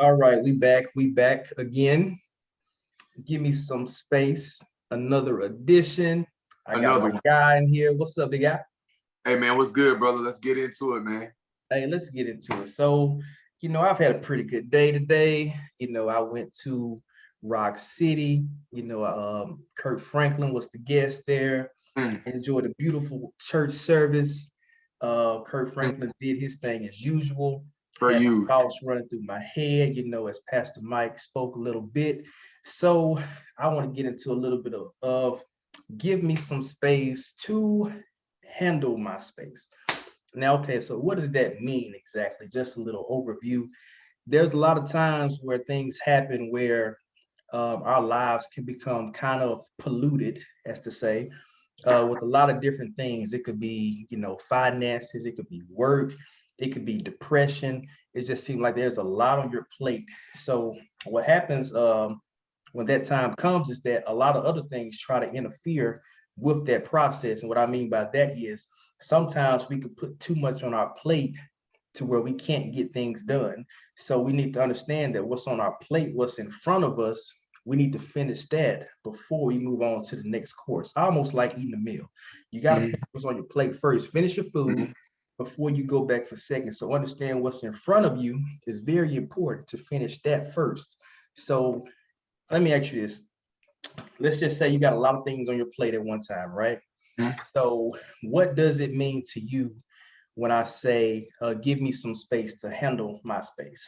All right, we back again. Give me some space. Another edition. I got Another my one. guy in here. What's up, big guy? Hey man, what's good, brother? Let's get into it, man. Hey, let's get into it. So, I've had a pretty good day today. I went to Rock City. Kurt Franklin was the guest there. Mm, Enjoyed a beautiful church service. Kurt mm, Franklin did his thing as usual. for Had some you. thoughts running through my head, as Pastor Mike spoke a little bit. So I want to get into a little bit of give me some space to handle my space. Now, okay, so what does that mean exactly? Just a little overview. There's a lot of times where things happen where our lives can become kind of polluted, as to say, with a lot of different things. It could be, finances, it could be work, it could be depression. It just seems like there's a lot on your plate. So what happens when that time comes is that a lot of other things try to interfere with that process. And what I mean by that is sometimes we could put too much on our plate to where we can't get things done. So we need to understand that what's on our plate, what's in front of us, we need to finish that before we move on to the next course. Almost like eating a meal. You got to finish Mhm, what's on your plate first. Finish your food mhm. before you go back for seconds. So understand what's in front of you is very important to finish that first. So let me ask you this. Let's just say you got a lot of things on your plate at one time, right? So what does it mean to you when I say, give me some space to handle my space?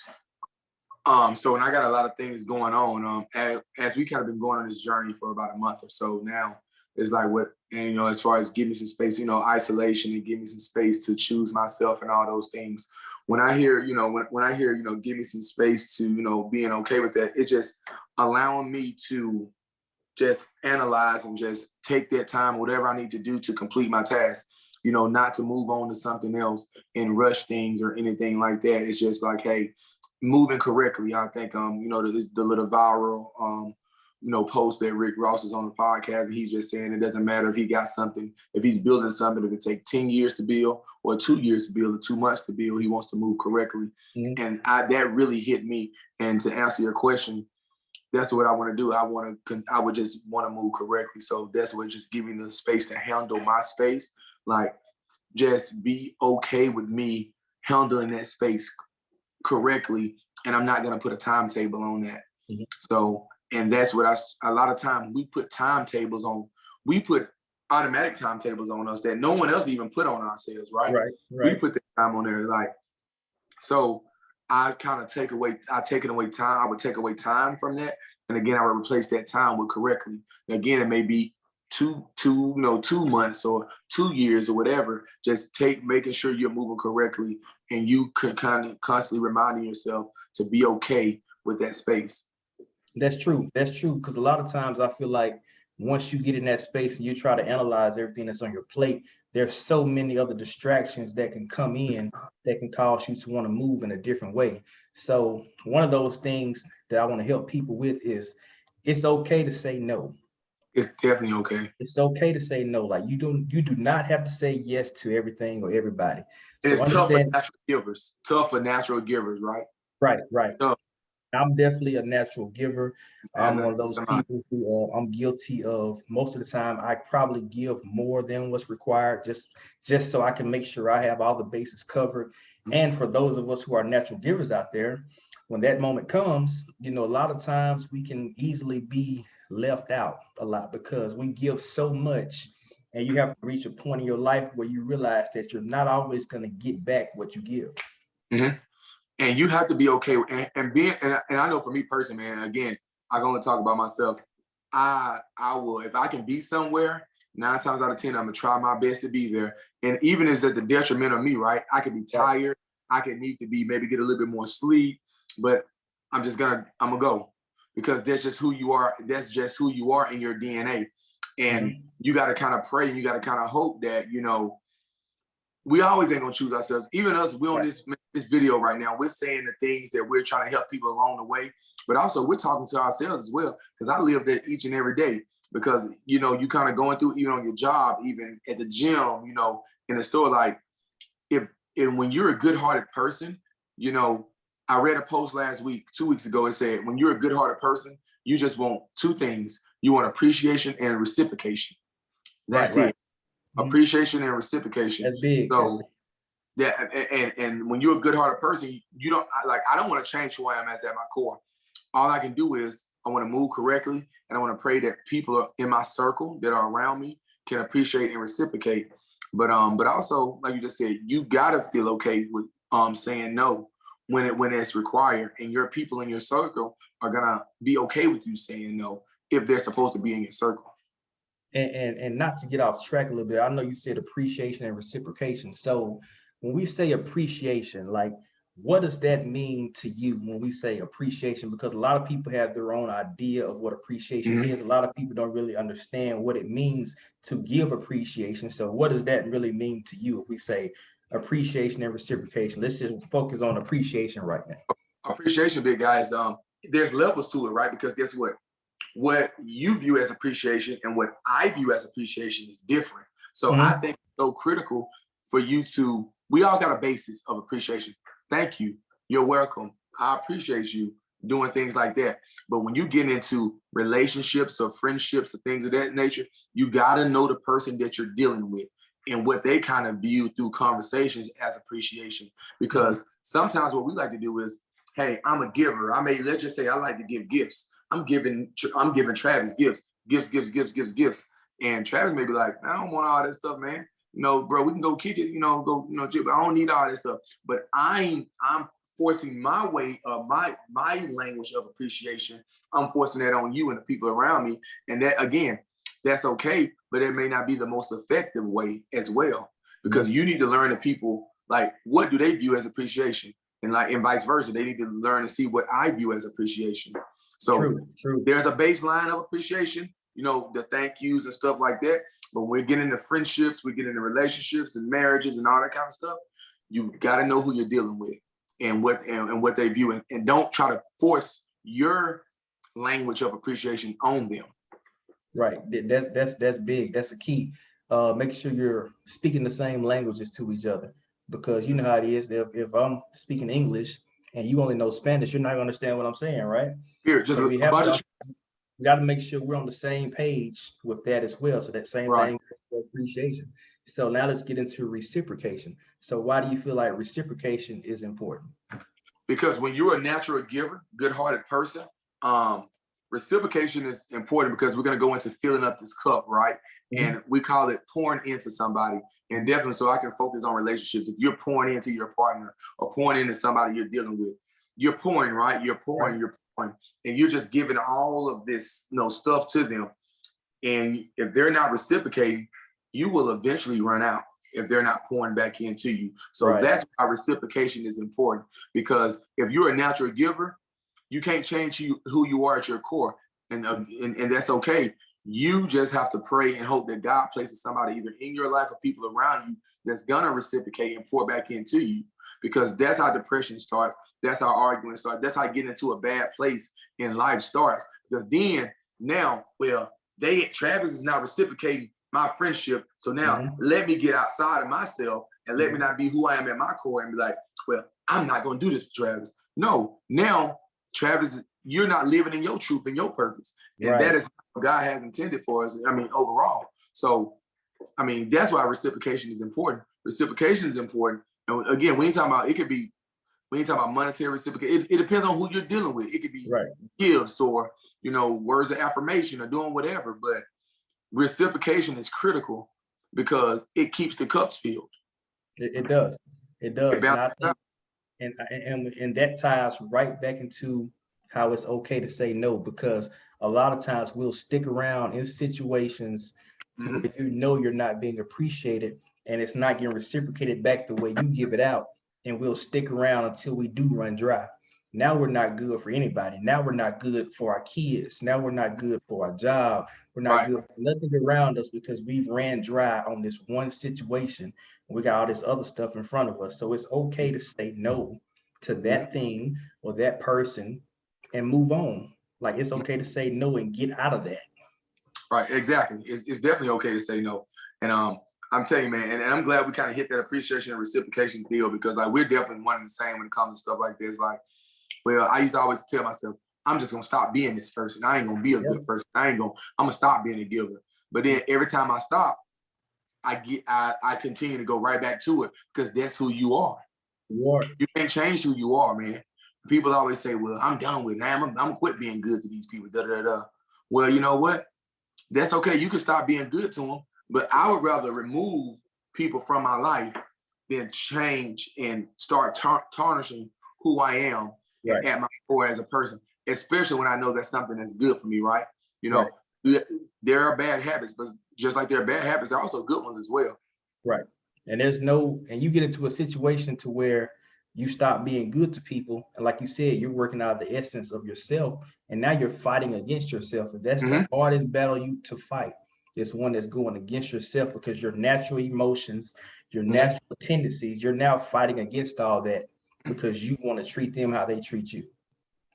So when I got a lot of things going on, as we kind of been going on this journey for about a month or so now, it's like what, and as far as give me some space, isolation and give me some space to choose myself and all those things. When I hear, when I hear, give me some space to, being okay with that, it just allowing me to just analyze and just take that time, whatever I need to do to complete my task, not to move on to something else and rush things or anything like that. It's just like, hey, moving correctly. I think, the little viral, post that Rick Ross is on the podcast, and he's just saying it doesn't matter if he got something, if he's building something that could take 10 years to build or 2 years to build or 2 months to build, he wants to move correctly. Mhm. And that really hit me. And to answer your question, that's what I want to do. I would just want to move correctly. So that's what just giving the space to handle my space. Like just be okay with me handling that space correctly. And I'm not going to put a timetable on that. Mhm. So, and that's what a lot of times we put timetables on, we put automatic timetables on us that no one else even put on ourselves, right? Right, We right. put the time on there. Like, so I kind of I would take away time from that. And again, I would replace that time with correctly. And again, it may be 2 months or 2 years or whatever. Just making sure you're moving correctly and you could kind of constantly reminding yourself to be okay with that space. That's true. That's true. Because a lot of times I feel like once you get in that space and you try to analyze everything that's on your plate, there's so many other distractions that can come in that can cause you to want to move in a different way. So one of those things that I want to help people with is it's okay to say no. It's definitely okay. It's okay to say no. Like you do not have to say yes to everything or everybody. And So it's tough for understand, natural givers. Tough for natural givers, right? right, right. Tough. I'm definitely a natural giver. As I'm one of those am I. people who I'm guilty of most of the time. I probably give more than what's required just so I can make sure I have all the bases covered. And for those of us who are natural givers out there, when that moment comes, a lot of times we can easily be left out a lot because we give so much and you have to reach a point in your life where you realize that you're not always going to get back what you give. Mhm. And you have to be okay and being and I know for me personally, man, again, I'm gonna talk about myself. I will, if I can be somewhere, 9 times out of 10, I'm gonna try my best to be there. And even if it's at the detriment of me, right? I could be Right. tired, I could need to be maybe get a little bit more sleep, but I'm gonna go because that's just who you are. That's just who you are in your DNA. And Mhm. you gotta kind of pray and you gotta kind of hope that, we always ain't gonna choose ourselves. Even us, we on Right. this video right now, we're saying the things that we're trying to help people along the way, but also we're talking to ourselves as well. Because I live that each and every day. Because you kind of going through even on your job, even at the gym, in the store. Like if when you're a good-hearted person, you know I read a post last week, 2 weeks ago. It said, when you're a good-hearted person, you just want two things. You want appreciation and reciprocation. Right, That's right. it. Appreciation and reciprocation. That's big. That's So that, and when you're a good-hearted person, you don't I don't want to change who I am as at my core. All I can do is I want to move correctly, and I want to pray that people in my circle that are around me can appreciate and reciprocate. But also, like you just said, you gotta feel okay with saying no when it's required, and your people in your circle are gonna be okay with you saying no if they're supposed to be in your circle. And not to get off track a little bit, I know you said appreciation and reciprocation. So when we say appreciation, like what does that mean to you when we say appreciation? Because a lot of people have their own idea of what appreciation Mhm. is. A lot of people don't really understand what it means to give appreciation. So what does that really mean to you if we say appreciation and reciprocation? Let's just focus on appreciation right now. Appreciation, big guys. There's levels to it, right? Because guess what you view as appreciation and what I view as appreciation is different. So I think it's so critical for you to, we all got a basis of appreciation. Thank you. You're welcome. I appreciate you doing things like that. But when you get into relationships or friendships or things of that nature, you got to know the person that you're dealing with and what they kind of view through conversations as appreciation. Because sometimes what we like to do is, hey, I'm a giver. Let's just say I like to give gifts. I'm giving Travis gifts. And Travis may be like, I don't want all this stuff, man. Bro, we can go kick it, I don't need all this stuff. But I'm forcing my way of my language of appreciation. I'm forcing that on you and the people around me. And that, again, that's okay, but it may not be the most effective way as well. Because you need to learn the people, like, what do they view as appreciation? And vice versa, they need to learn to see what I view as appreciation. So True. There's a baseline of appreciation, the thank yous and stuff like that. But when we get into friendships, we get into relationships and marriages and all that kind of stuff, you got to know who you're dealing with and what they view, and don't try to force your language of appreciation on them. Right. That's big. That's a key. Making sure you're speaking the same languages to each other, because you know how it is. If I'm speaking English and you only know Spanish, you're not gonna understand what I'm saying, right? Here, just So we a have bunch to of we got to make sure we're on the same page with that as well. So that same right. thing for appreciation. So now let's get into reciprocation. So why do you feel like reciprocation is important? Because when you're a natural giver, good-hearted person, reciprocation is important because we're going to go into filling up this cup, right? And we call it pouring into somebody. And definitely, so I can focus on relationships. If you're pouring into your partner or pouring into somebody you're dealing with, you're pouring, right? You're pouring, and you're just giving all of this, stuff to them. And if they're not reciprocating, you will eventually run out if they're not pouring back into you. So that's why reciprocation is important, because if you're a natural giver, you can't change who you are at your core. And that's okay. You just have to pray and hope that God places somebody either in your life or people around you that's gonna reciprocate and pour back into you, because that's how depression starts. That's how arguing starts. That's how getting into a bad place in life starts. Because then Travis is not reciprocating my friendship. So now let me get outside of myself and let me not be who I am at my core and be like, well, I'm not going to do this for Travis. No, now Travis, you're not living in your truth and your purpose. And that is what God has intended for us. Overall. So, that's why reciprocation is important. Reciprocation is important. And again, we ain't talking about, we ain't talking about monetary reciprocation. It depends on who you're dealing with. It could be gifts or, words of affirmation or doing whatever. But reciprocation is critical because it keeps the cups filled. It does. It does. And I think, and that ties right back into how it's okay to say no, because a lot of times we'll stick around in situations where you're not being appreciated and it's not getting reciprocated back the way you give it out, and we'll stick around until we do run dry. Now we're not good for anybody. Now we're not good for our kids. Now we're not good for our job. We're not good for nothing around us because we've ran dry on this one situation. We got all this other stuff in front of us. So it's okay to say no to that thing or that person and move on. Like, it's okay to say no and get out of that. Right, exactly. It's definitely okay to say no. And I'm telling you, man, and I'm glad we kind of hit that appreciation and reciprocation deal, because like we're definitely one and the same when it comes to stuff like this. Like, well, I used to always tell myself, I'm just gonna stop being this person. I ain't gonna be a good person. I'm gonna stop being a giver. But then every time I stop, I continue to go right back to it, because that's who you are. You can't change who you are, man. People always say, well, I'm done with it, man. I'm gonna quit being good to these people. Da, da, da. Well, you know what? That's okay. You can stop being good to them, but I would rather remove people from my life than change and start tarnishing who I am at my core as a person, especially when I know that's something that's good for me, right? You know, there are bad habits, but just like there are bad habits, there are also good ones as well. Right. And and you get into a situation to where you stop being good to people. And like you said, you're working out of the essence of yourself. And now you're fighting against yourself. And that's the hardest battle to fight. It's one that's going against yourself, because your natural emotions, your natural tendencies, you're now fighting against all that because you want to treat them how they treat you.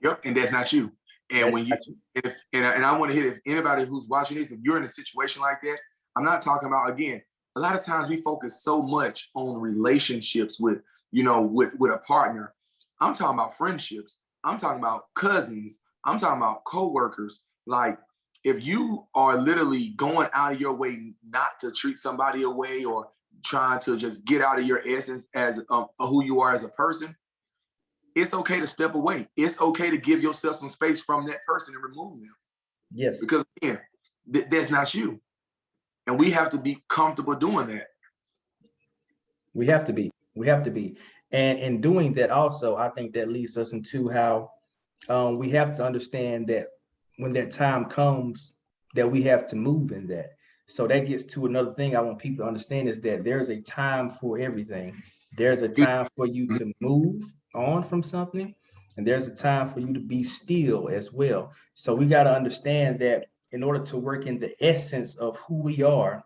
Yep. And that's not you. And that's when you, and I want to hit, if anybody who's watching this, if you're in a situation like that, I'm not talking about, again, a lot of times we focus so much on relationships with, you know, with a partner. I'm talking about friendships. I'm talking about cousins. I'm talking about coworkers. Like, if you are literally going out of your way not to treat somebody away, or trying to just get out of your essence as who you are as a person, it's okay to step away. It's okay to give yourself some space from that person and remove them. Yes. Because again, that's not you. And we have to be comfortable doing that. We have to be. And in doing that also, I think that leads us into how we have to understand that when that time comes, that we have to move in that. So that gets to another thing I want people to understand, is that there's a time for everything. There's a time for you to move on from something, and there's a time for you to be still as well. So we got to understand that in order to work in the essence of who we are,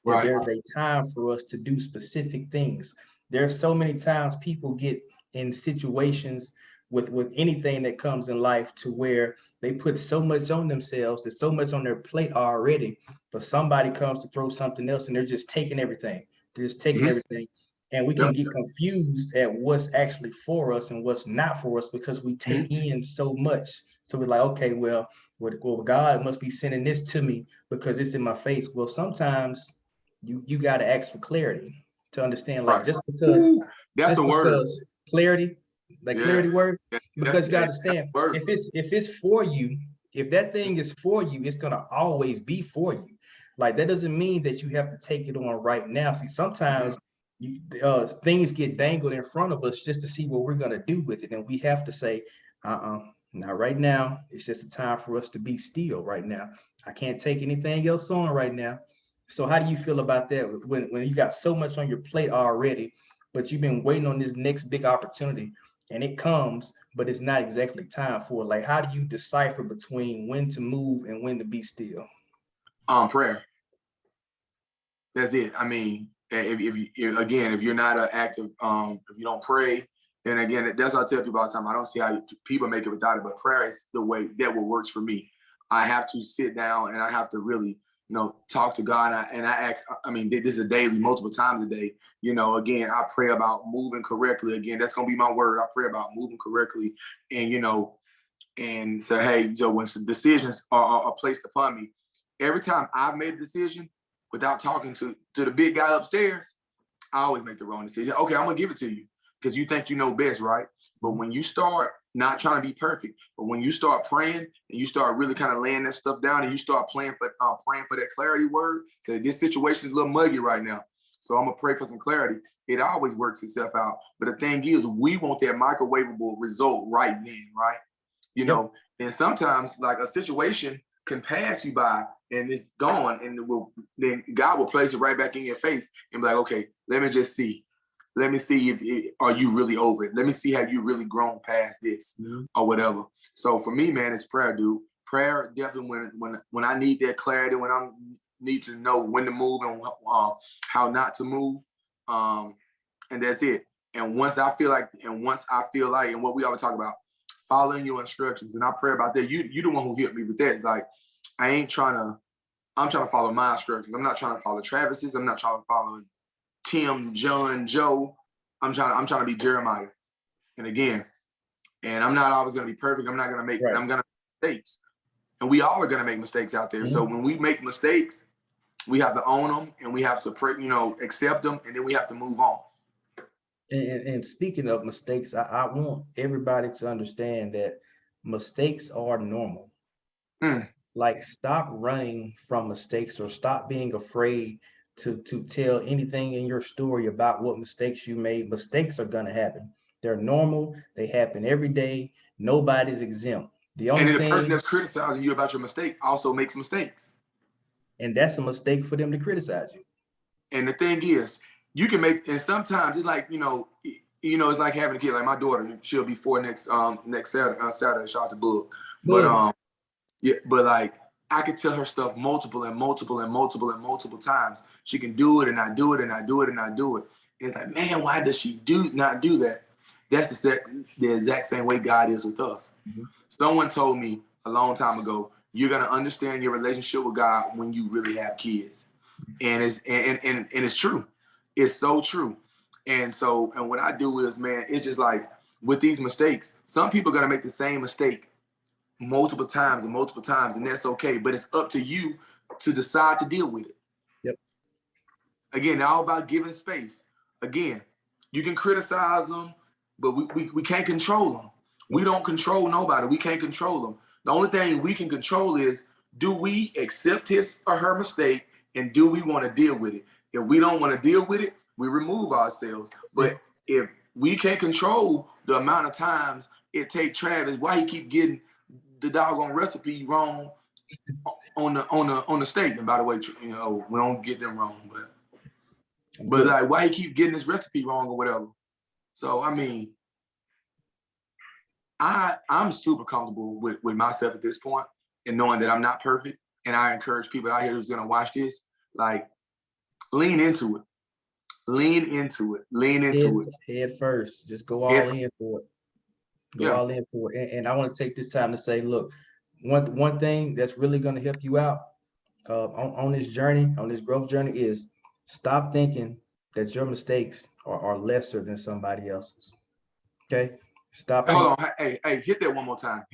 that there's a time for us to do specific things. There's so many times people get in situations with anything that comes in life, to where they put so much on themselves, there's so much on their plate already, but somebody comes to throw something else and they're just taking everything. They're just taking everything. And we can get confused at what's actually for us and what's not for us, because we take in so much. So we're like, okay, well, God must be sending this to me because it's in my face. Well, sometimes you got to ask for clarity to understand, like, just because that's a word. Clarity, clarity word, because you got to understand, if it's for you, if that thing is for you, it's gonna always be for you. Like, that doesn't mean that you have to take it on right now. See, sometimes things get dangled in front of us just to see what we're gonna do with it, and we have to say, not right now. It's just a time for us to be still right now. I can't take anything else on right now. So how do you feel about that when you got so much on your plate already, but you've been waiting on this next big opportunity, and it comes, but it's not exactly time for it? Like, how do you decipher between when to move and when to be still? Prayer. That's it. I mean, if you're not an active, if you don't pray, then again, that's what I tell people all the time. I don't see how people make it without it, but prayer is the way that what works for me. I have to sit down and I have to really, talk to God. And I ask, I mean, this is a daily, multiple times a day. Again, I pray about moving correctly. Again, that's going to be my word. I pray about moving correctly. And, and say, hey, so when some decisions are placed upon me, every time I've made a decision without talking to the big guy upstairs, I always make the wrong decision. Okay, I'm going to give it to you because you think you know best, right? But when you start not trying to be perfect, but when you start praying and you start really kind of laying that stuff down and you start praying for that clarity word, say this situation is a little muggy right now, so I'm gonna pray for some clarity. It always works itself out. But the thing is, we want that microwavable result right then, right? And sometimes like a situation can pass you by and it's gone, and then God will place it right back in your face and be like, okay, let me just see. Let me see if are you really over it. Let me see, have you really grown past this or whatever. So for me, man, it's prayer, dude. Prayer definitely when I need that clarity, when I need to know when to move and how not to move, and that's it. And once I feel like, and what we always talk about, following your instructions, and I pray about that. You the one who hit me with that. Like, I ain't trying to I'm trying to follow my instructions. I'm not trying to follow Travis's. I'm not trying to follow Tim, John, Joe. I'm trying to be Jeremiah. And again, and I'm not always going to be perfect. I'm going to make mistakes. And we all are going to make mistakes out there. So when we make mistakes, we have to own them and we have to accept them, and then we have to move on. And speaking of mistakes, I want everybody to understand that mistakes are normal. Like, stop running from mistakes, or stop being afraid to tell anything in your story about what mistakes you made. Mistakes are going to happen. They're normal. They happen every day. Nobody's exempt. The only And then the person thing, that's criticizing you about your mistake also makes mistakes. and that's a mistake for them to criticize you. And the thing is, you can make, and sometimes it's like, it's like having a kid. Like my daughter, she'll be 4 next Saturday. Shout out to Book. But but like, I could tell her stuff multiple times. She can do it, and I do it, and I do it, and I do it. And it's like, man, why does she not do that? That's the exact same way God is with us. Someone told me a long time ago, you're gonna understand your relationship with God when you really have kids. And it's true. It's so true. And what I do is, man, it's just like with these mistakes, some people are gonna make the same mistake multiple times, and that's okay. But it's up to you to decide to deal with it. Yep. Again, all about giving space. Again, you can criticize them, but we can't control them. We don't control nobody. We can't control them. The only thing we can control is, do we accept his or her mistake, and do we want to deal with it? If we don't want to deal with it, we remove ourselves. But if we can't control the amount of times it takes Travis, why he keep getting the doggone recipe wrong on the steak. And by the way, we don't get them wrong, but like, why he keep getting this recipe wrong or whatever. So I mean, I'm super comfortable with myself at this point, and knowing that I'm not perfect. And I encourage people out here who's gonna watch this, like, lean into it. Lean into it. Head first. Just go all in for it. All in for it. And I want to take this time to say, look, one thing that's really going to help you out on this journey, on this growth journey, is stop thinking that your mistakes are lesser than somebody else's. Okay? Hold on. Hey, hit that one more time.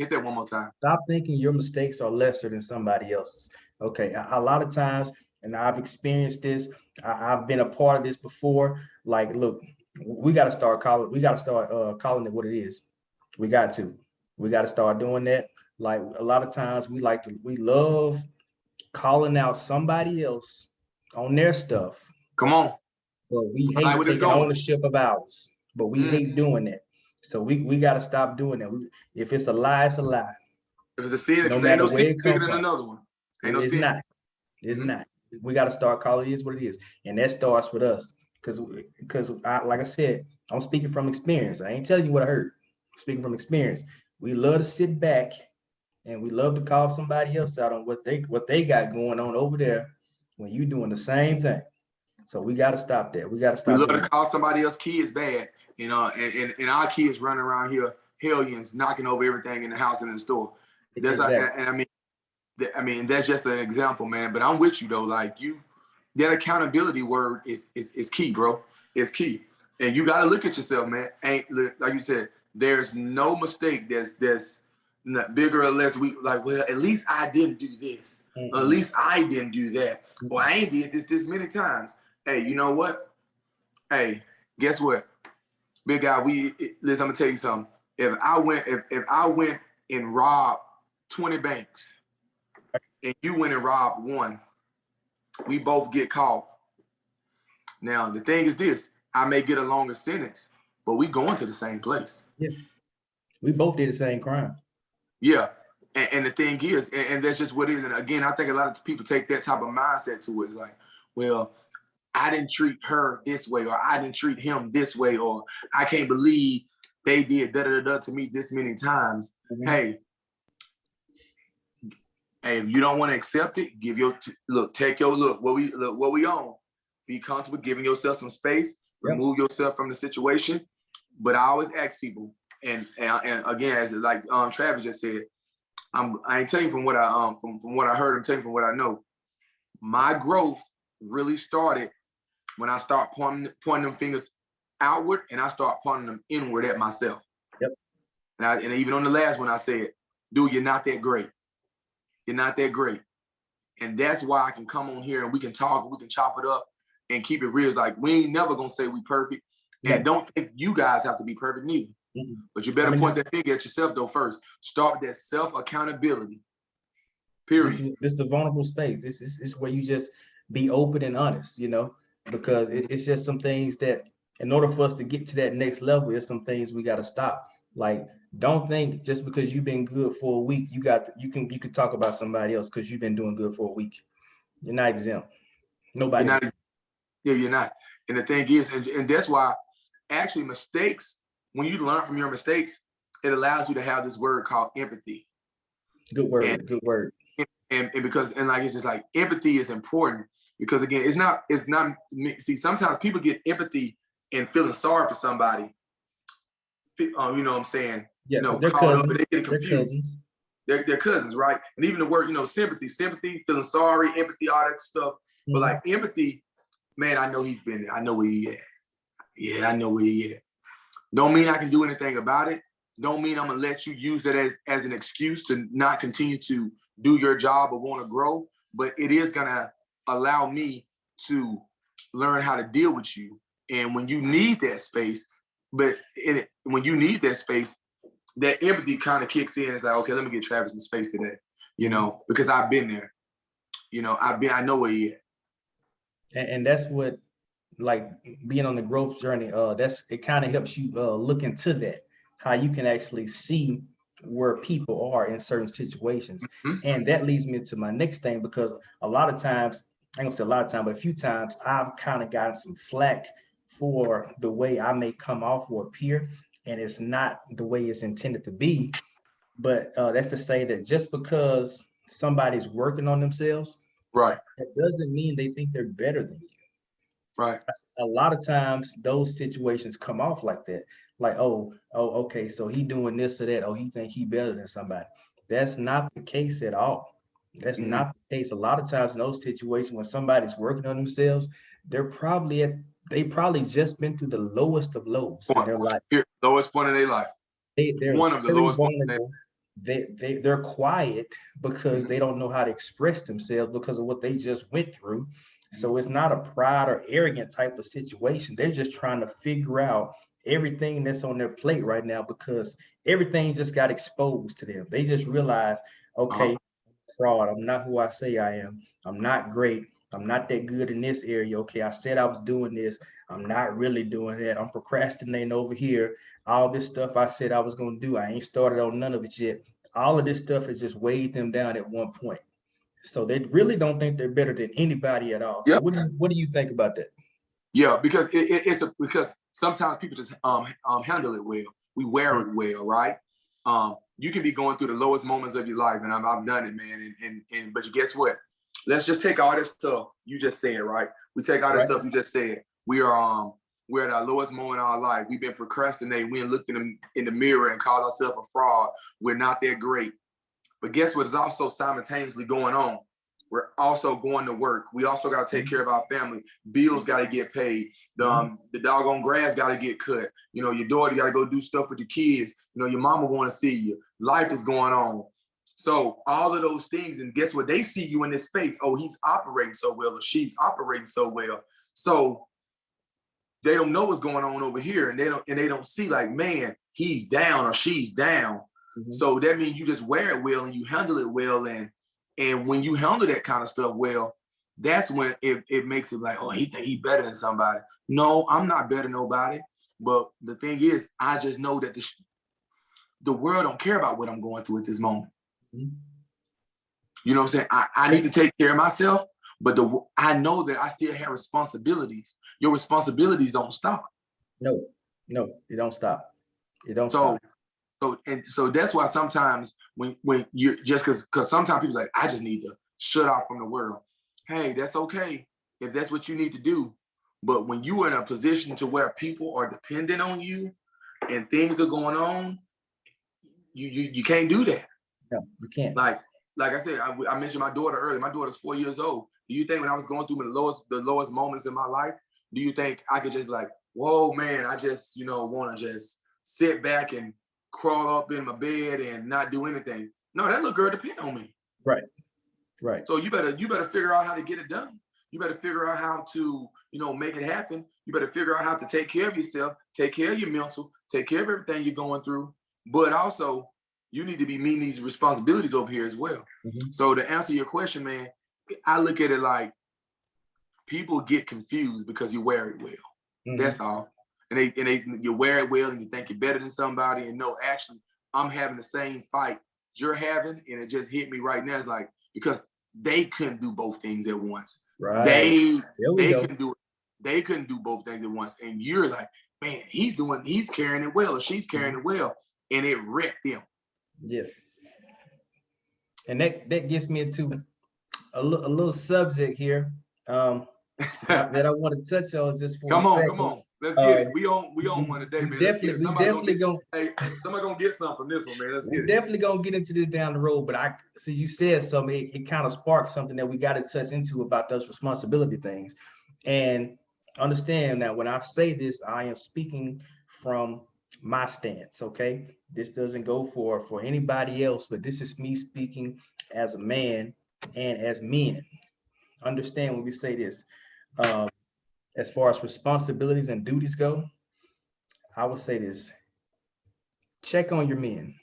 Stop thinking your mistakes are lesser than somebody else's. Okay. A lot of times, and I've experienced this, I've been a part of this before. Like, look, we got to start calling it what it is. We got to start doing that. Like, a lot of times we love calling out somebody else on their stuff. Come on. But we hate taking ownership of ours. But we hate doing that. So we got to stop doing that. If it's a lie, it's a lie. If it's a sin, no matter where it comes from, another one. It's not. It's not. We got to start calling it what it is, and that starts with us. Because like I said, I'm speaking from experience. I ain't telling you what I heard. I'm speaking from experience. We love to sit back, and we love to call somebody else out on what they got going on over there when you doing the same thing. So we got to stop that. We got to stop. We love to call somebody else kids bad, and our kids running around here hellions, knocking over everything in the house and in the store. I mean, that's just an example, man. But I'm with you though. Like, that accountability word is key, bro. It's key, and you got to look at yourself, man. Like you said, there's no mistake that's not bigger or less weak. Like, well, at least I didn't do this. Or at least I didn't do that. Or I ain't did this many times. Hey, you know what? Hey, guess what? Big guy, listen, I'm gonna tell you something. If I went and robbed 20 banks and you went and robbed one, we both get caught. Now, the thing is this, I may get a longer sentence, but we going to the same place. Yeah. We both did the same crime. Yeah. And the thing is, and that's just what it is. And again, I think a lot of people take that type of mindset to it. It's like, well, I didn't treat her this way, or I didn't treat him this way, or I can't believe they did da-da-da-da to me this many times. Hey, if you don't want to accept it, take your look. What we on? Be comfortable giving yourself some space, remove yourself from the situation. But I always ask people, and again, as like Travis just said, I ain't telling you from what I heard, I'm telling you from what I know. my growth really started when I start pointing them fingers outward and I start pointing them inward at myself. Yep. And even on the last one, I said, dude, you're not that great. You're not that great. And that's why I can come on here and we can talk, we can chop it up and keep it real. It's like, we ain't never gonna say we perfect. And don't think you guys have to be perfect neither. Mm-hmm. But you better point that finger at yourself though first. Start with that self-accountability. Period. This is a vulnerable space. This is where you just be open and honest, you know, because it's just some things that in order for us to get to that next level, there's some things we got to stop. Like, don't think just because you've been good for a week, you can talk about somebody else because you've been doing good for a week. You're not exempt. Nobody. You're not, yeah, you're not. And the thing is, and that's why actually mistakes, when you learn from your mistakes, it allows you to have this word called empathy. Good word. Good word. And because like it's just like empathy is important because again it's not see sometimes people get empathy and feeling sorry for somebody, you know what I'm saying, yeah, you know, they're caught cousins, up, they get confused. They're cousins, right? And even the word, you know, sympathy, feeling sorry, empathy, all that stuff. Mm-hmm. But like empathy, man, I know he's been there, I know where he at. Yeah, I know where he at. Don't mean I can do anything about it. Don't mean I'm gonna let you use that as an excuse to not continue to do your job or want to grow, but it is gonna allow me to learn how to deal with you. And when you need that space, when you need that space, that empathy kind of kicks in. It's like, okay, let me get Travis in space today, you know, because I've been there. You know, I know where he at. And that's what, like, being on the growth journey, it kind of helps you look into that, how you can actually see where people are in certain situations. Mm-hmm. And that leads me to my next thing, because a lot of times, I ain't gonna say a lot of times, but a few times I've kind of gotten some flack for the way I may come off or appear, and it's not the way it's intended to be. But that's to say that just because somebody's working on themselves, right, that doesn't mean they think they're better than you. Right. A lot of times those situations come off like that. Like, oh, okay, so he doing this or that. Oh, he think he better than somebody. That's not the case at all. That's mm-hmm. not the case. A lot of times in those situations when somebody's working on themselves, they probably just been through the lowest of lows in their life. Lowest point of their life. They're one of the lowest points. They're quiet because mm-hmm. they don't know how to express themselves because of what they just went through. So it's not a pride or arrogant type of situation. They're just trying to figure out everything that's on their plate right now because everything just got exposed to them. They just realized, okay, fraud. I'm not who I say I am. I'm not great. I'm not that good in this area. Okay, I said I was doing this. I'm not really doing that. I'm procrastinating over here. All this stuff I said I was going to do, I ain't started on none of it yet. All of this stuff has just weighed them down at one point. So they really don't think they're better than anybody at all. Yep. So what do you think about that? Yeah, because because sometimes people just handle it well. We wear it well, right? You can be going through the lowest moments of your life, and I've done it, man. And but guess what? Let's just take all this stuff you just said, right? We take all this stuff you just said. We're at our lowest moment in our life. We've been procrastinating. We ain't looked in the mirror and called ourselves a fraud. We're not that great. But guess what is also simultaneously going on? We're also going to work. We also got to take care of our family. Bills got to get paid. The doggone grass got to get cut. You know, your daughter got to go do stuff with your kids. You know, your mama want to see you. Life is going on. So all of those things, and guess what? They see you in this space. Oh, he's operating so well, or she's operating so well. So they don't know what's going on over here, and they don't see like, man, he's down or she's down. Mm-hmm. So that means you just wear it well and you handle it well. And when you handle that kind of stuff well, that's when it makes it like, oh, he think he better than somebody. No, I'm not better than nobody. But the thing is, I just know that the world don't care about what I'm going through at this moment. Mm-hmm. You know what I'm saying? I need to take care of myself, but I know that I still have responsibilities. Your responsibilities don't stop. No, it don't stop. It don't stop. So that's why sometimes when you're just because sometimes people are like, I just need to shut off from the world. Hey, that's okay if that's what you need to do. But when you are in a position to where people are dependent on you and things are going on, you can't do that. No, you can't. Like like I said, I mentioned my daughter earlier. My daughter's 4 years old. Do you think when I was going through the lowest moments in my life, do you think I could just be like, whoa, man, I just, want to just sit back and crawl up in my bed and not do anything? No, that little girl depend on me. Right. Right. So you better figure out how to get it done. You better figure out how to, make it happen. You better figure out how to take care of yourself, take care of your mental, take care of everything you're going through. But also, you need to be meeting these responsibilities over here as well. Mm-hmm. So to answer your question, man, I look at it like people get confused because you wear it well. Mm-hmm. That's all. And you wear it well and you think you're better than somebody. And no, actually, I'm having the same fight you're having. And it just hit me right now. It's like, because they couldn't do both things at once. Right. They couldn't do it. They couldn't do both things at once. And you're like, man, he's carrying it well, or she's carrying it well. And it wrecked them. Yes. And that gets me into a little subject here that I want to touch on just for a second. Come on. Let's get it. We on one today, man. Somebody gonna get something from this one, man. Let's get it. Definitely gonna get into this down the road. But since you said something, it kind of sparked something that we got to touch into about those responsibility things. And understand that when I say this, I am speaking from my stance. Okay, this doesn't go for anybody else, but this is me speaking as a man and as men. Understand when we say this. As far as responsibilities and duties go, I would say this: check on your men.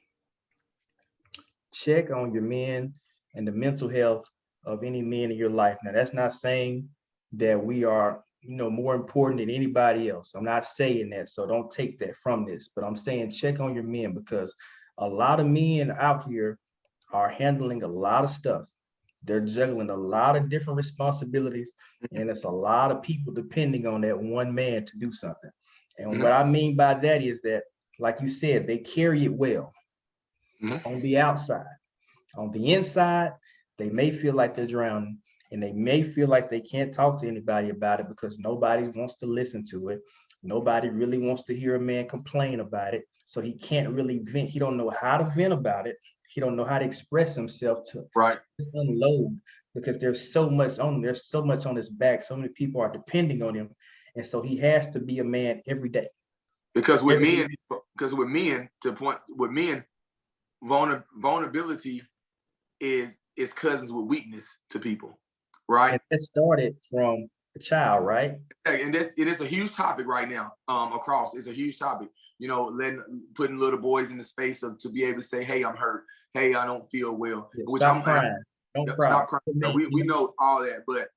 Check on your men and the mental health of any men in your life. Now, that's not saying that we are, more important than anybody else. I'm not saying that, so don't take that from this. But I'm saying check on your men, because a lot of men out here are handling a lot of stuff. They're juggling a lot of different responsibilities, and it's a lot of people depending on that one man to do something. And what I mean by that is that, like you said, they carry it well on the outside. On the inside, they may feel like they're drowning, and they may feel like they can't talk to anybody about it because nobody wants to listen to it. Nobody really wants to hear a man complain about it. So he can't really vent. He don't know how to vent about it. He don't know how to express himself to unload, because there's so much on him. There's so much on his back. So many people are depending on him. And so he has to be a man every day. Because with men, vulnerability is cousins with weakness to people, right? And that started from a child, right? And it is a huge topic right now. It's a huge topic. Putting little boys in the space to be able to say, "Hey, I'm hurt. Hey, I don't feel well." Stop crying. Don't cry. Stop crying. We know all that, but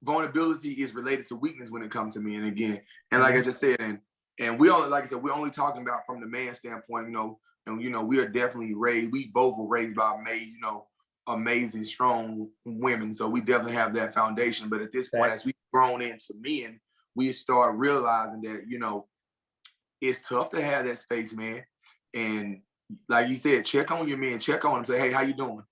vulnerability is related to weakness when it comes to me. And again, and like I just said, and we only, like I said, we're only talking about from the man standpoint, and we are definitely raised. We both were raised by amazing, strong women. So we definitely have that foundation. But at this point, as we've grown into men, we start realizing that, it's tough to have that space, man. And like you said, check on your men, check on them, say, "Hey, how you doing?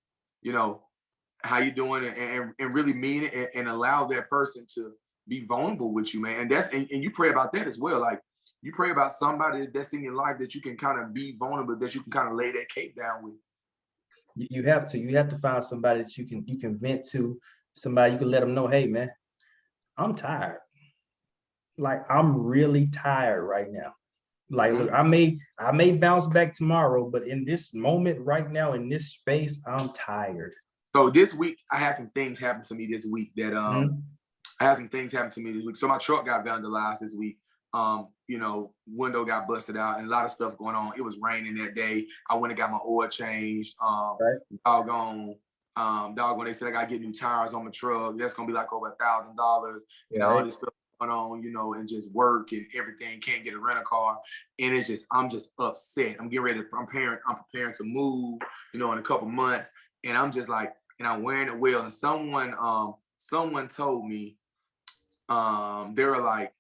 How you doing?" And really mean it, and allow that person to be vulnerable with you, man. And you pray about that as well. Like, you pray about somebody that's in your life that you can kind of be vulnerable, that you can kind of lay that cape down with. You have to find somebody that you can vent to, somebody you can let them know, "Hey, man, I'm tired. Like, I'm really tired right now. Like, look, I may bounce back tomorrow, but in this moment right now, in this space, I'm tired." So this week, I had some things happen to me this week that So my truck got vandalized this week. Window got busted out, and a lot of stuff going on. It was raining that day. I went and got my oil changed. Doggone, they said I gotta get new tires on my truck. That's gonna be like over $1,000, and all this stuff going on, and just work and everything. Can't get a rental car, and I'm just upset. I'm getting ready to. I'm preparing to move, in a couple months, and I'm just like, and I'm wearing it well. And someone told me, they were like,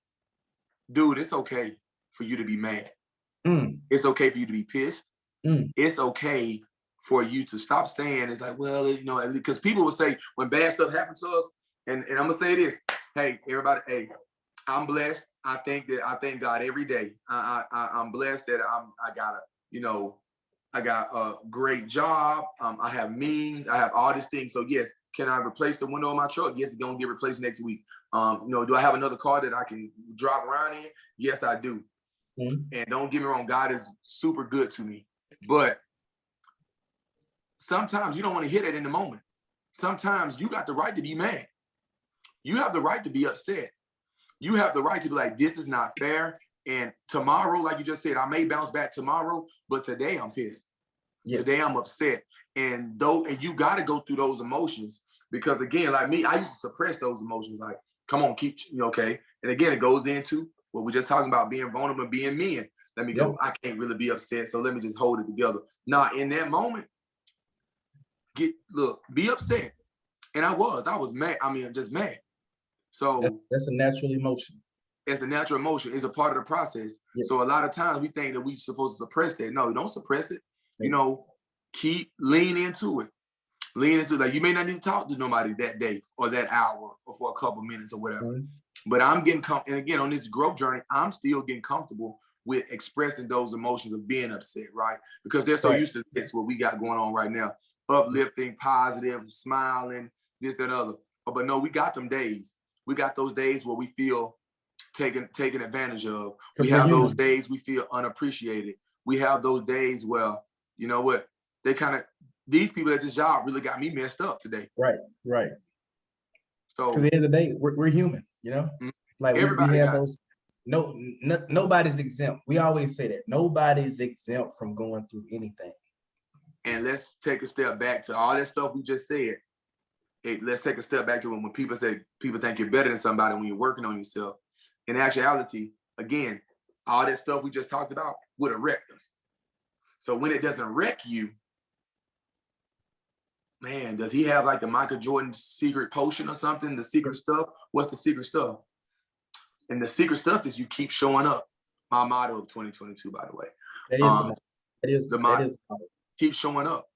"Dude, it's okay for you to be mad. It's okay for you to be pissed. It's okay for you to stop saying," it's like, well, because people will say when bad stuff happens to us, and I'm gonna say this, hey, everybody, hey, I'm blessed. I thank God every day. I'm blessed that I I got a great job. I have means. I have all these things. So yes, can I replace the window of my truck? Yes, it's gonna get replaced next week. Do I have another car that I can drive around in? Yes, I do. Mm-hmm. And don't get me wrong, God is super good to me. But sometimes you don't want to hear that in the moment. Sometimes you got the right to be mad. You have the right to be upset. You have the right to be like, this is not fair. And tomorrow, like you just said, I may bounce back tomorrow, but today I'm pissed. Yes. Today I'm upset. And you got to go through those emotions, because again, like me, I used to suppress those emotions. Like, come on, keep, okay. And again, it goes into what we're just talking about, being vulnerable, being men. Let me go. I can't really be upset, so let me just hold it together. Now, in that moment, be upset. And I was mad. I mean, I'm just mad. So that's a natural emotion. It's a natural emotion. It's a part of the process. Yes. So a lot of times we think that we're supposed to suppress that. No, don't suppress it. Keep lean into it. Lean into, like, you may not need to talk to nobody that day or that hour or for a couple minutes or whatever. Mm-hmm. But I'm getting and again, on this growth journey, I'm still getting comfortable with expressing those emotions of being upset, right? Because they're so used to this, what we got going on right now. Uplifting, positive, smiling, this, that, other. But no, we got them days. We got those days where we feel taken advantage of. We have those days we feel unappreciated. We have those days where, you know what, these people at this job really got me messed up today. Right. So because at the end of the day, we're human, like we have those. Nobody's exempt. We always say that nobody's exempt from going through anything. And let's take a step back to all that stuff we just said. Let's take a step back to when people say people think you're better than somebody when you're working on yourself. In actuality, again, all that stuff we just talked about would have wrecked them. So when it doesn't wreck you, man, does he have like the Michael Jordan secret potion or something? The secret stuff? What's the secret stuff? And the secret stuff is you keep showing up. My motto of 2022, by the way. That is the motto. Keep showing up.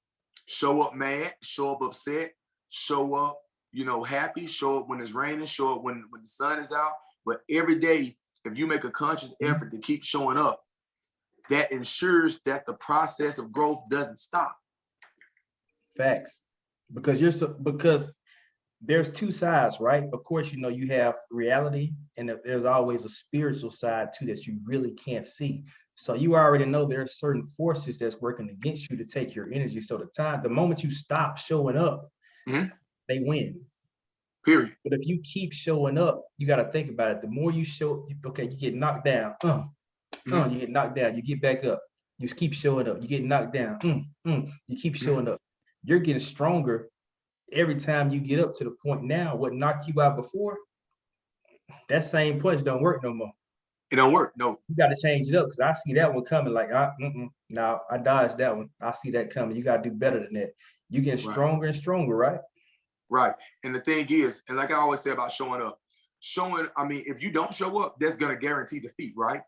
Show up mad, show up upset, show up, happy, show up when it's raining, show up when the sun is out. But every day, if you make a conscious effort to keep showing up, that ensures that the process of growth doesn't stop. Facts. Because there's two sides, right? Of course, you have reality, and there's always a spiritual side too that you really can't see. So you already know there are certain forces that's working against you to take your energy. So the moment you stop showing up, they win. Period. But if you keep showing up, you got to think about it. The more you show, you get knocked down. You get knocked down. You get back up. You keep showing up. You get knocked down. You keep showing up. You're getting stronger every time you get up to the point now. What knocked you out before, that same punch don't work no more. It don't work. No. You got to change it up, because I see that one coming. Like, no, I dodged that one. I see that coming. You got to do better than that. You get stronger and stronger, right? Right. And the thing is, and like I always say about showing up, if you don't show up, that's going to guarantee defeat, right?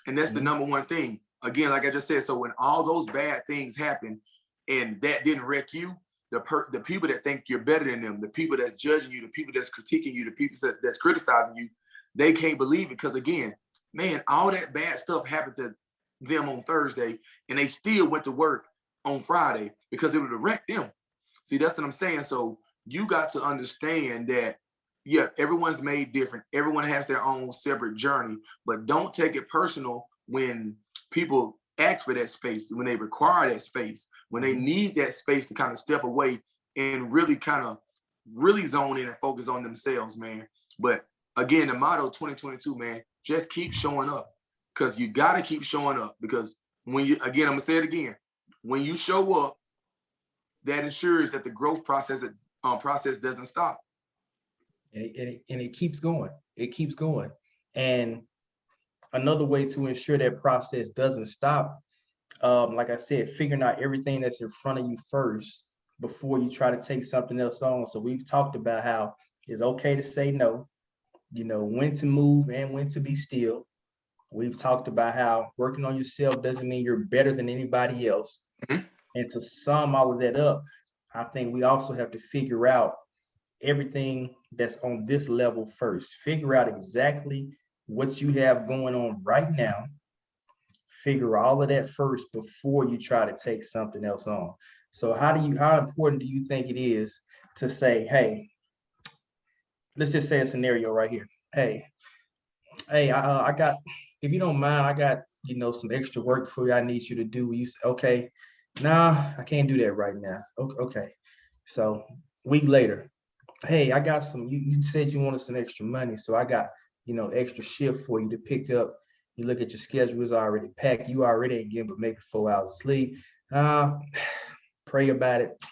And that's the number one thing. Again, like I just said, so when all those bad things happen and that didn't wreck you, the people that think you're better than them, the people that's judging you, the people that's critiquing you, the people that's criticizing you, they can't believe it. Because again, man, all that bad stuff happened to them on Thursday, and they still went to work on Friday because it would have wrecked them. See, that's what I'm saying. So you got to understand that, everyone's made different. Everyone has their own separate journey, but don't take it personal when people ask for that space, when they require that space, when they need that space to kind of step away and really zone in and focus on themselves, man. But again, the motto 2022, man, just keep showing up, because you got to keep showing up, because I'm going to say it again, when you show up, that ensures that the growth process doesn't stop. And it keeps going. It keeps going. And another way to ensure that process doesn't stop, like I said, figuring out everything that's in front of you first before you try to take something else on. So we've talked about how it's okay to say no, when to move and when to be still. We've talked about how working on yourself doesn't mean you're better than anybody else. Mm-hmm. And to sum all of that up, I think we also have to figure out everything that's on this level first. Figure out exactly what you have going on right now. figure all of that first before you try to take something else on. So how important do you think it is to say, hey, let's just say a scenario right here. Hey, I got, if you don't mind, I got, some extra work for you I need you to do. You say, okay, nah, I can't do that right now. Okay. So week later, hey, I got some, you said you wanted some extra money. So I got, extra shift for you to pick up. You look at your schedule, it's already packed. You already ain't getting but maybe 4 hours of sleep. Uh, pray about it.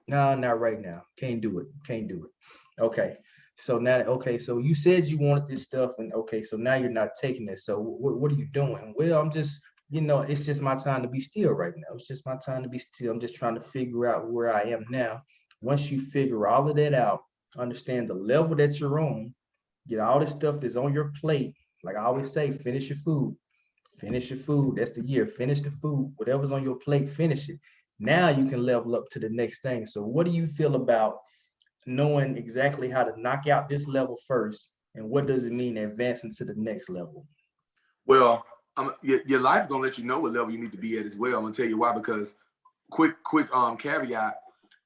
No, not right now. Can't do it. Can't do it. Okay. So now, okay, so you said you wanted this stuff, and okay, so now you're not taking it. So what are you doing? Well, I'm just, it's just my time to be still right now. It's just my time to be still. I'm just trying to figure out where I am now. Once you figure all of that out, understand the level that you're on, get all this stuff that's on your plate. Like I always say, finish your food. Finish your food. That's the year. Finish the food. Whatever's on your plate, finish it. Now you can level up to the next thing. So what do you feel about knowing exactly how to knock out this level first, and what does it mean advancing to the next level? Well, your life gonna let you know what level you need to be at as well. I'm gonna tell you why, because quick caveat,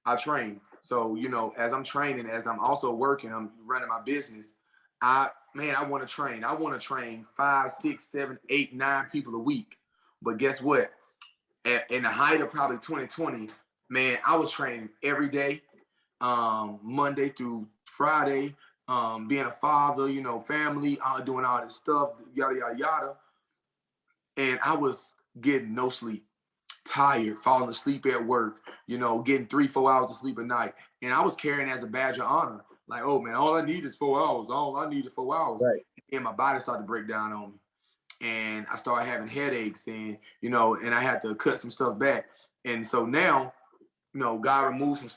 I train. So, as I'm training, as I'm also working, I'm running my business. I want to train. I want to train 5, 6, 7, 8, 9 people a week. But guess what? In the height of probably 2020, man, I was training every day, Monday through Friday, being a father, family, doing all this stuff, yada, yada, yada. And I was getting no sleep, tired, falling asleep at work, getting 3, 4 hours of sleep a night. And I was carrying as a badge of honor. Like, oh man, all I need is 4 hours. All I need is 4 hours. Right. And my body started to break down on me. And I started having headaches and, and I had to cut some stuff back. And so now, God removed some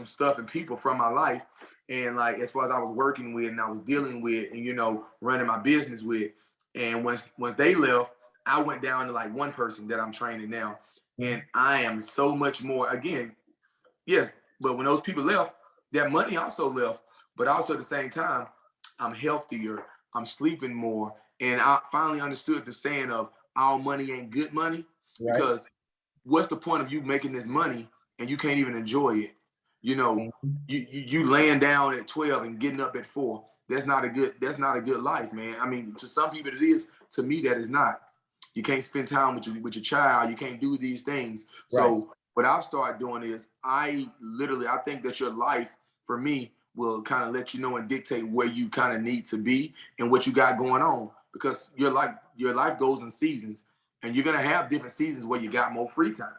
stuff and people from my life. And like, as far as I was working with and I was dealing with and, running my business with. And once they left, I went down to like one person that I'm training now. And I am so much more, again, yes, but when those people left, that money also left. But also at the same time, I'm healthier, I'm sleeping more. And I finally understood the saying of all money ain't good money. Right. Because what's the point of you making this money and you can't even enjoy it? You laying down at 12 and getting up at 4. That's not a good life, man. I mean, to some people it is. To me, that is not. You can't spend time with your child. You can't do these things. Right. So what I've started doing is I think that your life, for me, will kind of let you know and dictate where you kind of need to be and what you got going on. Because your life goes in seasons, and you're gonna have different seasons where you got more free time.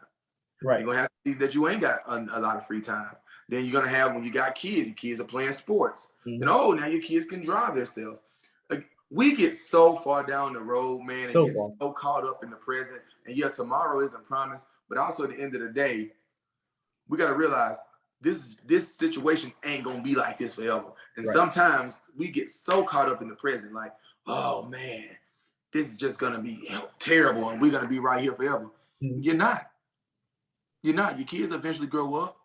Right. You're gonna have seasons that you ain't got a lot of free time. Then you're gonna have when you got kids, your kids are playing sports. Mhm. Now your kids can drive themselves. Like, we get so far down the road, man, and get so caught up in the present. And yeah, tomorrow isn't promised, but also at the end of the day, we gotta realize this situation ain't gonna be like this forever. And sometimes we get so caught up in the present, like, oh man, this is just gonna be terrible, and we're gonna be right here forever. Mm-hmm. You're not. Your kids eventually grow up.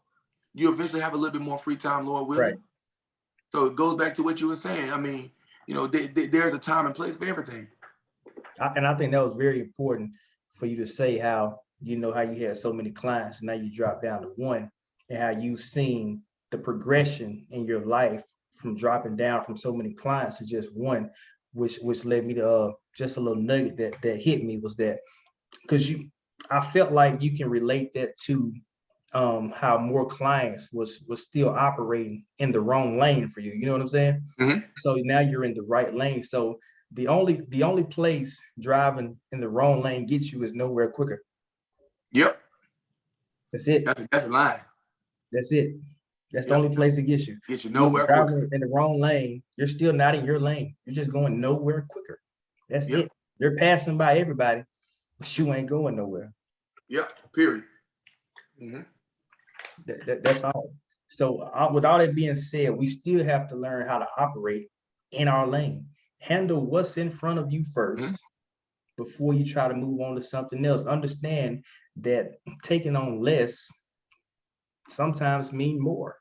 You eventually have a little bit more free time, Lord willing. Right. So it goes back to what you were saying. I mean, there's a time and place for everything. And I think that was very important for you to say how you had so many clients and now you drop down to one, and how you've seen the progression in your life from dropping down from so many clients to just one, which led me to just a little nugget that hit me was that because I felt like you can relate that to how more clients was still operating in the wrong lane for you. You know what I'm saying? Mm-hmm. So now you're in the right lane. So the only place driving in the wrong lane gets you is nowhere quicker. Yep. That's it. That's a line. That's it. That's the only place it gets you. Get you nowhere quicker. In the wrong lane, you're still not in your lane. You're just going nowhere quicker. That's it. You're passing by everybody, but you ain't going nowhere. Yep. Period. Mm-hmm. That's all. So with all that being said, we still have to learn how to operate in our lane. Handle what's in front of you first before you try to move on to something else. Understand that taking on less sometimes mean more.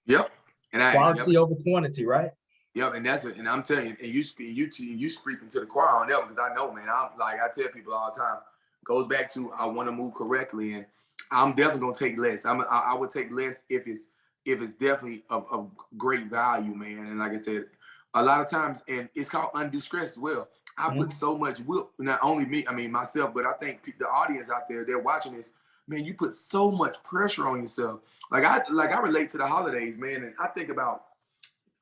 Yep. And quality over quantity, right? Yep, and that's it. And I'm telling you, and you speaking to the choir on that because I know, man. I'm like I tell people all the time, goes back to I want to move correctly, and I'm definitely gonna take less. I would take less if it's definitely of great value, man. And like I said, a lot of times, and it's called undue stress as well. I put so much will, not only me, I mean myself, but I think the audience out there, they're watching this. Man, you put so much pressure on yourself. I relate to the holidays, man, and I think about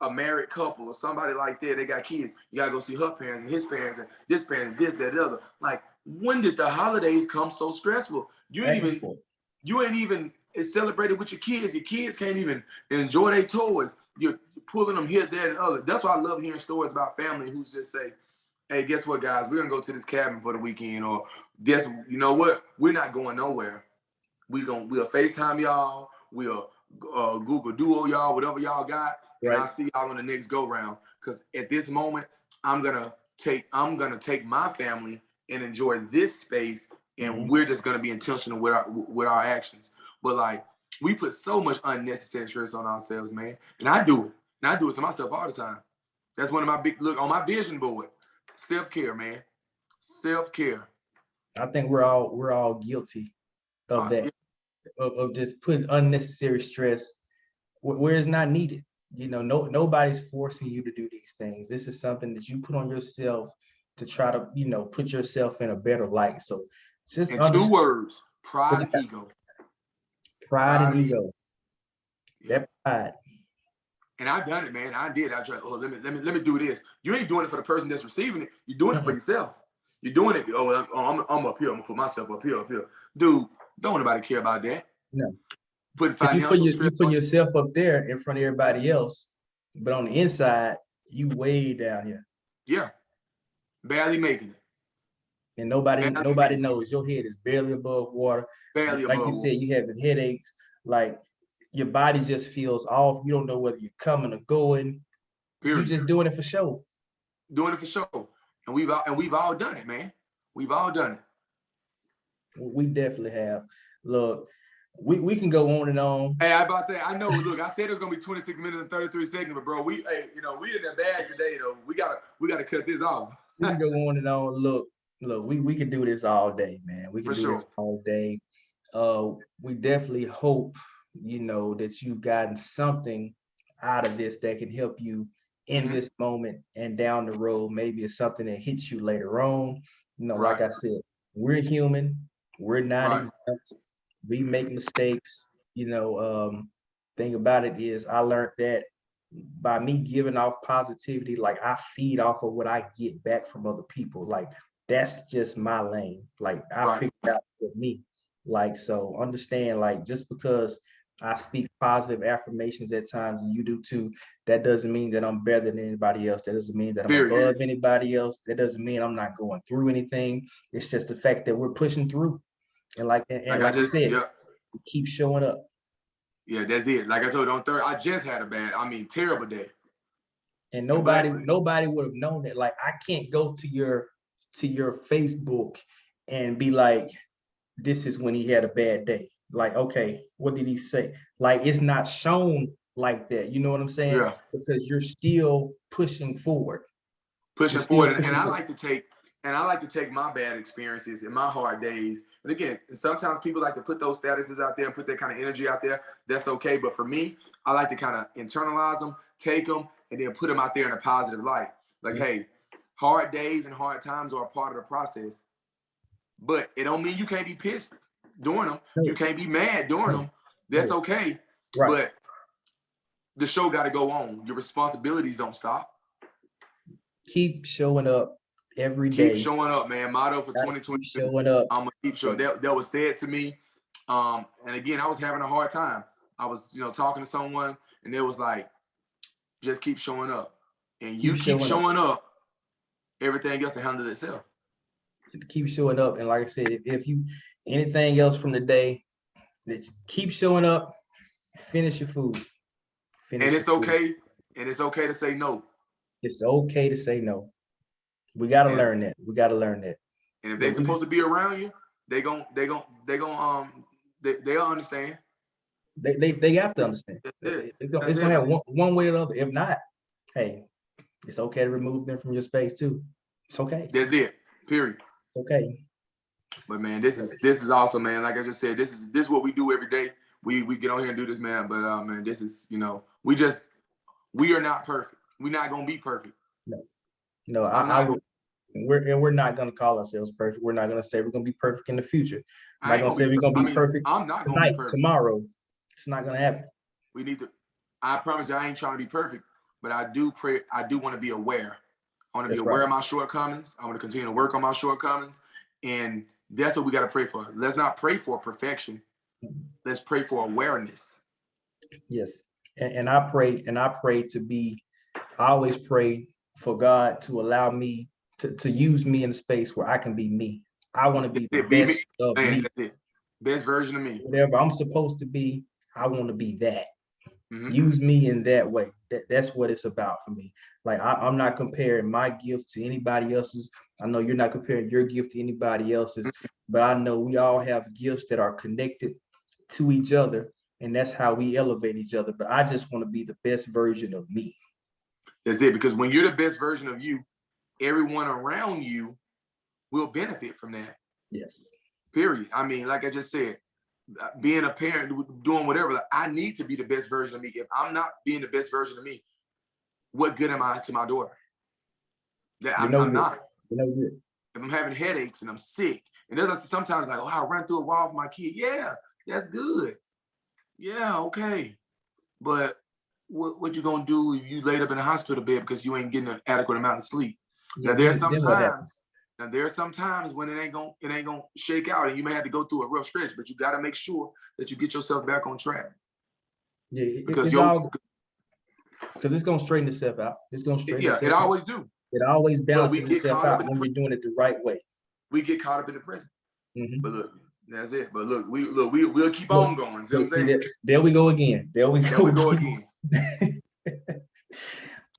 a married couple or somebody like that, they got kids. You gotta go see her parents and his parents and this parent and this, that, the other. Like, when did the holidays come so stressful? You ain't even it's celebrated with your kids. Your kids can't even enjoy their toys. You're pulling them here, there, and other. That's why I love hearing stories about family who just say, hey, guess what, guys? We're gonna go to this cabin for the weekend, or guess you know what? We're not going nowhere. We'll FaceTime y'all. We'll Google Duo y'all, whatever y'all got, and I'll see y'all on the next go round. Because at this moment, I'm gonna take my family and enjoy this space, and we're just gonna be intentional with our actions. But like we put so much unnecessary stress on ourselves, man. And I do it. And I do it to myself all the time. That's one of my big look on my vision board. Self-care, man. Self-care. I think we're all guilty of that. Yeah. Of just putting unnecessary stress where it's not needed. You know, nobody's forcing you to do these things. This is something that you put on yourself to try to, you know, put yourself in a better light. So just in 2 words, pride and ego. Pride and ego. That pride. And I've done it, man. I did. I tried, let me do this. You ain't doing it for the person that's receiving it. You're doing it for yourself. You're doing it. I'm up here. I'm gonna put myself up here. Dude, don't nobody care about that. No. Putting financial stress. You put yourself up there in front of everybody else, but on the inside, you way down here. Yeah. Barely making it. And nobody knows. Your head is barely above water. Barely like above you said, you having headaches. Like your body just feels off. You don't know whether you're coming or going. Period. You're just doing it for show. Doing it for show. And we've all done it, man. We've all done it. We definitely have. Look, we can go on and on. Hey, I about to say, I know. Look, I said it was gonna be 26 minutes and 33 seconds, but bro, we in the bag today though. We gotta cut this off. We can go on and on. Look, we can do this all day, man. We can do this all day. We definitely hope, that you've gotten something out of this that can help you in this moment and down the road. Maybe it's something that hits you later on. Like I said, we're human. We're not exempt. We make mistakes. Thing about it is I learned that by me giving off positivity, like I feed off of what I get back from other people. Like that's just my lane. Like I figured out with me. Like, so understand, like just because I speak positive affirmations at times and you do too, that doesn't mean that I'm better than anybody else. That doesn't mean that I'm above anybody else. That doesn't mean I'm not going through anything. It's just the fact that we're pushing through. And like I said, we keep showing up. Yeah, that's it. Like I told you on Thursday, I just had a terrible day. And nobody would have known that. Like I can't go to your Facebook and be like, this is when he had a bad day. Like, okay, what did he say? Like, it's not shown like that. You know what I'm saying? Yeah. Because you're still pushing forward. And I like to take my bad experiences and my hard days. And again, sometimes people like to put those statuses out there and put that kind of energy out there. That's okay. But for me, I like to kind of internalize them, take them, and then put them out there in a positive light. Like, hey, hard days and hard times are a part of the process. But it don't mean you can't be pissed during them. You can't be mad during them. That's okay. But the show got to go on. Your responsibilities don't stop. Keep showing up every day. Keep showing up, man. Motto for 2022. Showing up. I'm gonna keep showing. That was said to me. And again, I was having a hard time. I was, talking to someone, and it was like, just keep showing up. And you keep showing up, everything else will handle itself. Keep showing up. And like I said, if you anything else from the day, that keep showing up, finish your food. And it's okay to say no. It's okay to say no. We gotta learn that. And if they're supposed to be around you, they'll understand. They have to understand. It's gonna have one way or the other. If not, hey, It's okay to remove them from your space too. It's okay. That's it. Period. Okay. But man, this is awesome, man. Like I just said, this is what we do every day. We get on here and do this, man. But man, this is, we are not perfect. We're not gonna be perfect. No, we're not gonna call ourselves perfect. We're not gonna say we're gonna be perfect in the future. I'm not gonna say we're gonna be perfect I'm not gonna tonight, be perfect. tomorrow. It's not gonna happen. We need to. I promise you, I ain't trying to be perfect, but I do pray. I do want to be aware. I want to be aware of my shortcomings. I want to continue to work on my shortcomings, and that's what we got to pray for. Let's not pray for perfection. Let's pray for awareness. Yes, and I pray to be. I always pray for God to allow me to use me in a space where I can be me. I want to be the best of me. That's it. Best version of me. Whatever I'm supposed to be, I want to be that. Use me in that way. That's what it's about for me. Like I'm not comparing my gift to anybody else's. I know you're not comparing your gift to anybody else's, but I know we all have gifts that are connected to each other, and that's how we elevate each other. But I just want to be the best version of me. That's it. Because when you're the best version of you, everyone around you will benefit from that. Yes. Period. I mean, like I just said, being a parent, doing whatever, like, I need to be the best version of me. If I'm not being the best version of me, what good am I to my daughter? I'm not. Good. If I'm having headaches and I'm sick, and there's sometimes like, oh, I run through a wall for my kid. Yeah, that's good. Yeah, okay. But what you gonna do if you laid up in a hospital bed because you ain't getting an adequate amount of sleep? Yeah, now there's some times when it ain't gonna shake out, and you may have to go through a rough stretch, but you got to make sure that you get yourself back on track. Yeah, because it's gonna straighten itself out. It's gonna straighten itself out. It always do. It always balances itself out when we're doing it the right way. We get caught up in the present. But look, that's it. But look, we'll keep on going. See what I'm saying? There we go again. There we go again.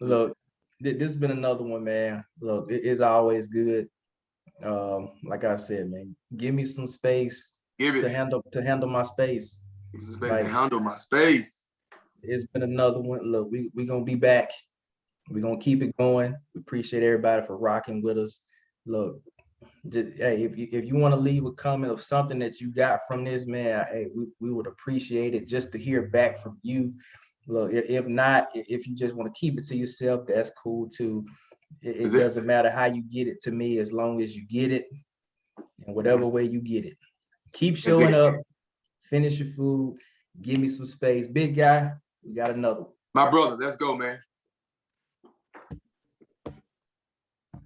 Look, this has been another one, man. Look, it's always good. Like I said, man, give me some space to handle my space. Give me some space to handle my space. It's been another one. Look, we gonna be back. We're gonna keep it going. We appreciate everybody for rocking with us. Look, hey, if you want to leave a comment of something that you got from this, man, hey, we would appreciate it just to hear back from you. Look, if not, if you just want to keep it to yourself, that's cool too. It doesn't matter how you get it to me, as long as you get it in whatever way you get it. Keep showing up, finish your food, give me some space. Big guy, we got another one. My brother, let's go, man.